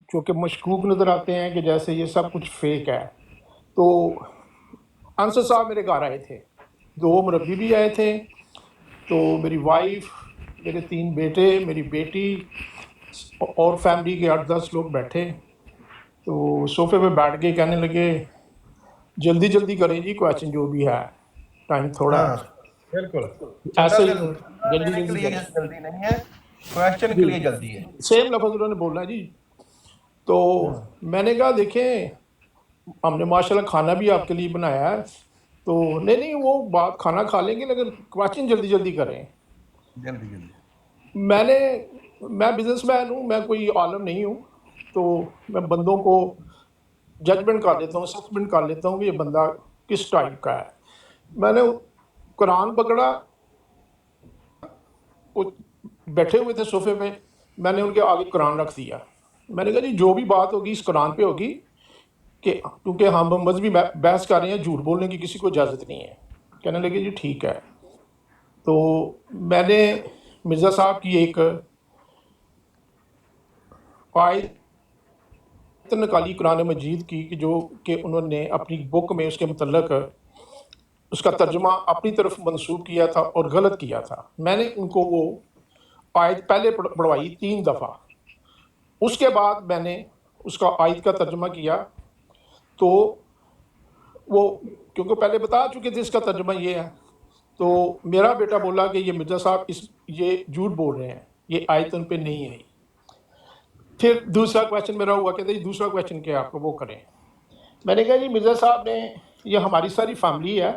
چونکہ مشکوک نظر آتے ہیں کہ جیسے یہ سب کچھ فیک ہے. تو انصر صاحب میرے گھر آئے تھے، 2 مربی بھی آئے تھے، تو میری وائف، میرے 3 بیٹے، میری بیٹی اور فیملی کے 8-10 لوگ بیٹھے. تو صوفے پہ بیٹھ کے کہنے لگے جلدی جلدی کریں جی، کویشچن جو بھی ہے، ٹائم تھوڑا ہاں ہے. بالکل، ایسے ہی چندہ جلدی دینے کے جلدی لیے کریں جلدی نہیں ہے، کویشچن کے جی، لیے جلدی ہے. سیم لفظ انہوں نے بولنا ہے جی. تو ہاں میں نے کہا دیکھیں ہم نے ماشاءاللہ کھانا بھی آپ کے لیے بنایا ہے، تو نہیں نہیں وہ بات کھانا کھا لیں گے لیکن کویشچن جلدی جلدی کریں. جلدی جلدی. میں بزنس مین ہوں، میں کوئی عالم نہیں ہوں، تو میں بندوں کو ججمنٹ کر لیتا ہوں، اسسمنٹ کر لیتا ہوں کہ یہ بندہ کس ٹائپ کا ہے. میں نے قرآن پکڑا، وہ بیٹھے ہوئے تھے صوفے پہ، میں نے ان کے آگے قرآن رکھ دیا. میں نے کہا جی جو بھی بات ہوگی اس قرآن پہ ہوگی، کہ کیونکہ ہم مذہبی بحث کر رہے ہیں، جھوٹ بولنے کی کسی کو اجازت نہیں ہے. کہنے لگے جی ٹھیک ہے. تو میں نے مرزا صاحب کی ایک آیت نکالی قرآن مجید کی کہ جو کہ انہوں نے اپنی بک میں اس کے متعلق اس کا ترجمہ اپنی طرف منسوب کیا تھا اور غلط کیا تھا. میں نے ان کو وہ آیت پہلے پڑھوائی 3 دفعہ. اس کے بعد میں نے اس کا آیت کا ترجمہ کیا، تو وہ کیونکہ پہلے بتا چکے تھے اس کا ترجمہ یہ ہے، تو میرا بیٹا بولا کہ یہ مرزا صاحب یہ جھوٹ بول رہے ہیں، یہ آیت ان پہ نہیں آئی. پھر دوسرا کویشچن میرا ہوا کہ دوسرا کویشچن کیا آپ کو وہ کریں. میں نے کہا جی مرزا صاحب نے، یہ ہماری ساری فیملی ہے،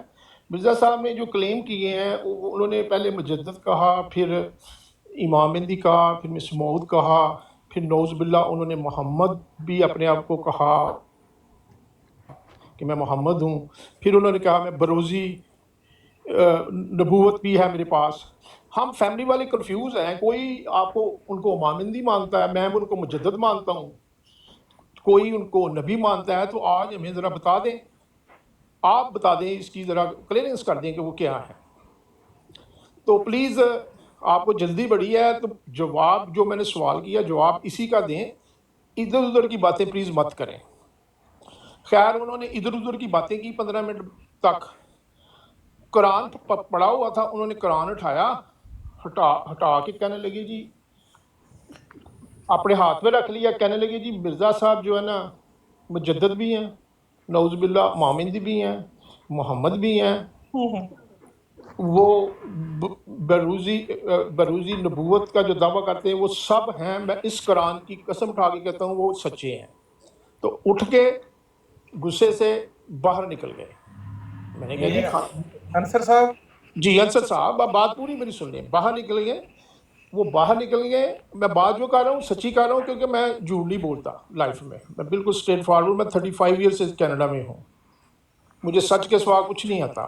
مرزا صاحب نے جو کلیم کیے ہیں انہوں نے پہلے مجدد کہا، پھر امام مہدی کہا، پھر مسیح موعود کہا، پھر نعوذ باللہ انہوں نے محمد بھی اپنے آپ کو کہا کہ میں محمد ہوں، پھر انہوں نے کہا میں بروزی نبوت بھی ہے میرے پاس. ہم فیملی والے کنفیوز ہیں، کوئی آپ کو ان کو امام مہدی مانتا ہے، میں ان کو مجدد مانتا ہوں، کوئی ان کو نبی مانتا ہے. تو آج ہمیں ذرا بتا دیں، آپ بتا دیں، اس کی ذرا کلیئرنس کر دیں کہ وہ کیا ہے. تو پلیز آپ کو جلدی بڑی ہے، تو جواب جو میں نے سوال کیا جواب اسی کا دیں، ادھر ادھر کی باتیں پلیز مت کریں. خیر انہوں نے ادھر ادھر کی باتیں کی 15 منٹ تک. قرآن پڑھا ہوا تھا، انہوں نے قرآن اٹھایا، ہٹا کے کہنے لگے جی، اپنے ہاتھ میں رکھ لیا، کہنے لگے جی مرزا صاحب جو ہے نا مجدد بھی ہیں، نعوذ باللہ مامند بھی ہیں، محمد بھی ہیں، وہ بروزی نبوت کا جو دعویٰ کرتے ہیں وہ سب ہیں. میں اس قرآن کی قسم اٹھا کے کہتا ہوں وہ سچے ہیں. تو اٹھ کے غصے سے باہر نکل گئے. میں نے کہا جی یہ انصر صاحب، جی انصر صاحب آپ بات پوری میری سن لیں. باہر نکل گئے، وہ باہر نکل گئے. میں بات جو کر رہا ہوں سچی کر رہا ہوں، کیونکہ میں جھوٹ نہیں بولتا لائف میں بالکل اسٹریٹ فارورڈ. میں 35 ایئر سے کینیڈا میں ہوں، مجھے سچ کے سوا کچھ نہیں آتا.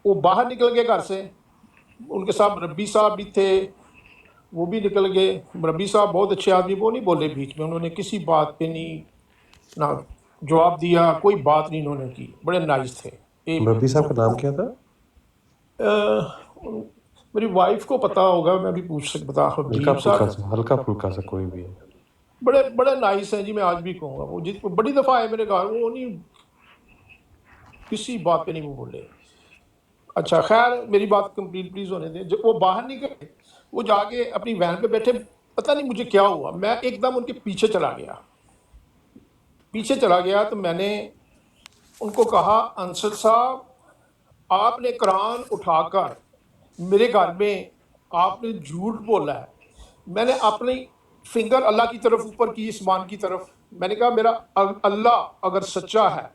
وہ باہر نکل گئے گھر سے، ان کے ساتھ مربی صاحب بھی تھے، وہ بھی نکل گئے. مربی صاحب بہت اچھے آدمی، وہ نہیں بولے بیچ میں، انہوں نے کسی بات پہ نہیں نہ جواب دیا، کوئی بات نہیں انہوں نے کی، بڑے نائس تھے. مربی صاحب کا نام کیا تھا؟ میری وائف کو پتا ہوگا، میں بھی پوچھ سکتا. بتا حبیب صاحب، ہلکا پھلکا سا کوئی بھی ہے. بڑے بڑے نائس ہیں جی. میں آج بھی کہوں گا وہ بڑی دفعہ آئے میرے گھر، وہ نہیں کسی بات پہ نہیں وہ بولے. اچھا خیر میری بات کمپلیٹ پلیز ہونے دیں. جب وہ باہر نکلے، وہ جا کے اپنی وین پہ بیٹھے، پتہ نہیں مجھے کیا ہوا، میں ایک دم ان کے پیچھے چلا گیا. تو میں نے ان کو کہا انصر صاحب آپ نے قرآن اٹھا کر میرے گھر میں آپ نے جھوٹ بولا ہے. میں نے اپنی فنگر اللہ کی طرف اوپر کی، اسمان کی طرف. میں نے کہا میرا اللہ اگر سچا ہے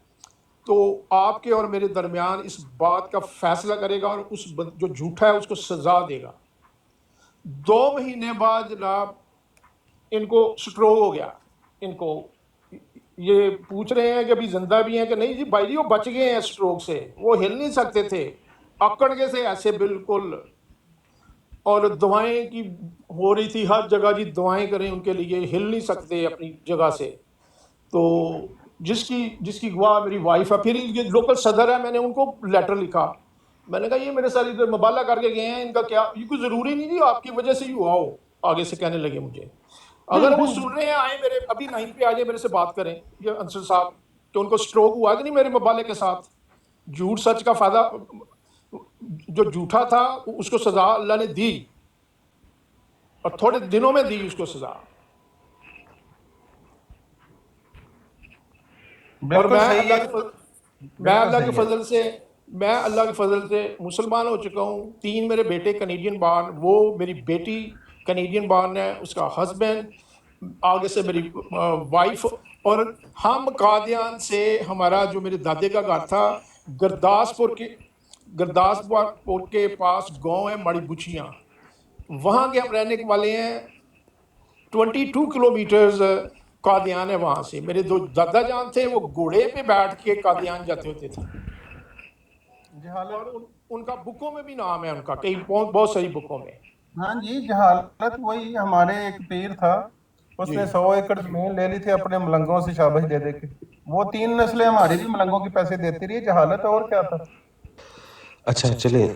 تو آپ کے اور میرے درمیان اس بات کا فیصلہ کرے گا، اور اس جو جھوٹا ہے اس کو سزا دے گا. 2 مہینے بعد جناب ان کو سٹروک ہو گیا. ان کو یہ پوچھ رہے ہیں کہ ابھی زندہ بھی ہیں کہ نہیں. جی بھائی جی وہ بچ گئے ہیں سٹروک سے، وہ ہل نہیں سکتے تھے، اکڑ گئے تھے ایسے بالکل. اور دعائیں کی ہو رہی تھی ہر جگہ، جی دعائیں کریں ان کے لیے، ہل نہیں سکتے اپنی جگہ سے. تو جس کی گواہ میری وائف ہے. پھر یہ لوکل صدر ہے، میں نے ان کو لیٹر لکھا. میں نے کہا یہ میرے ساتھ ادھر مبالغہ کر کے گئے ہیں، ان کا کیا، یہ کوئی ضروری نہیں جی آپ کی وجہ سے ہی ہوا ہو. آگے سے کہنے لگے مجھے اگر وہ سن رہے ہیں آئے میرے ابھی 9 پہ آ جائے میرے سے بات کریں یہ انصر صاحب کہ ان کو سٹروک ہوا کہ نہیں میرے مبالغے کے ساتھ. جھوٹ سچ کا فائدہ, جو جھوٹا تھا اس کو سزا اللہ نے دی اور تھوڑے دنوں میں دی اس کو سزا. اور بالکل میں صحیح اللہ ہے. کے فضل سے مسلمان ہو چکا ہوں. 3 میرے بیٹے کنیڈین بارن, وہ میری بیٹی کنیڈین بارن ہے, اس کا ہسبینڈ, آگے سے میری وائف. اور ہم قادیان سے, ہمارا جو میرے دادے کا گھر تھا گرداسپور کے پاس گاؤں ہے ماڑی بچیاں, وہاں کے ہم رہنے والے ہیں. 22 کلومیٹرز قادیان ہے وہاں سے. میرے 2 دادا جان تھے, وہ گھوڑے پہ بیٹھ کے قادیان جاتے ہوتے تھے. جہالت. اور ان کا بکوں میں بھی نام ہے ان کا, کئی بہت ساری بکوں میں. ہاں جی, جہالت. وہی ہمارے ایک پیر تھا, اس نے 100 ایکڑ زمین لے لی تھی اپنے ملنگوں سے شاباش دے دے کے. وہ 3 نسلیں ہماری بھی ملنگوں کے پیسے دیتی رہی. جہالت اور کیا تھا. اچھا چلیں